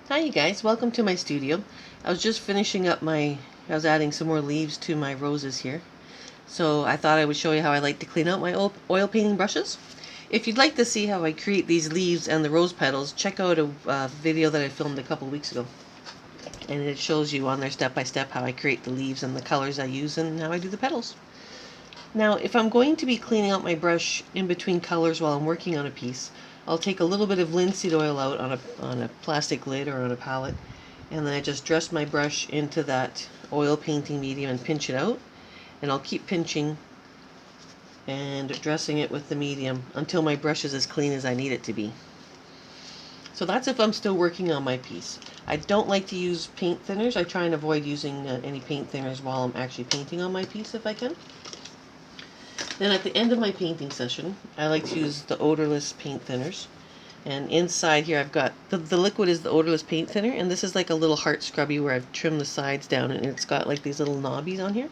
Hi you guys, welcome to my studio. I was just finishing up I was adding some more leaves to my roses here. So I thought I would show you how I like to clean out my oil painting brushes. If you'd like to see how I create these leaves and the rose petals, check out a video that I filmed a couple weeks ago. And it shows you on there step by step how I create the leaves and the colors I use and how I do the petals. Now, if I'm going to be cleaning out my brush in between colors while I'm working on a piece, I'll take a little bit of linseed oil out on a plastic lid or on a palette, and then I just dress my brush into that oil painting medium and pinch it out. And I'll keep pinching and dressing it with the medium until my brush is as clean as I need it to be. So that's if I'm still working on my piece. I don't like to use paint thinners. I try and avoid using any paint thinners while I'm actually painting on my piece if I can. Then at the end of my painting session, I like to use the odorless paint thinners. And inside here I've got, the liquid is the odorless paint thinner, and this is like a little heart scrubby where I've trimmed the sides down, and it's got like these little knobbies on here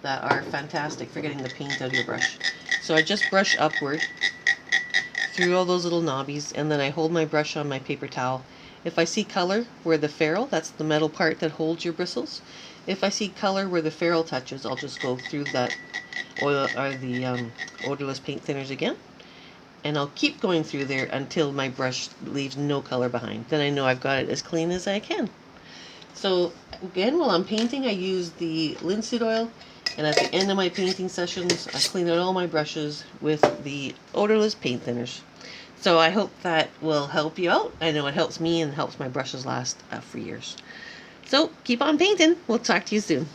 that are fantastic for getting the paint out of your brush. So I just brush upward through all those little knobbies, and then I hold my brush on my paper towel. If I see color where the ferrule, that's the metal part that holds your bristles, if I see color where the ferrule touches, I'll just go through that oil or the odorless paint thinners again, and I'll keep going through there until my brush leaves no color behind. Then I know I've got it as clean as I can. So again, while I'm painting, I use the linseed oil, and at the end of my painting sessions, I clean out all my brushes with the odorless paint thinners. So I hope that will help you out. I know it helps me and helps my brushes last for years. So keep on painting. We'll talk to you soon.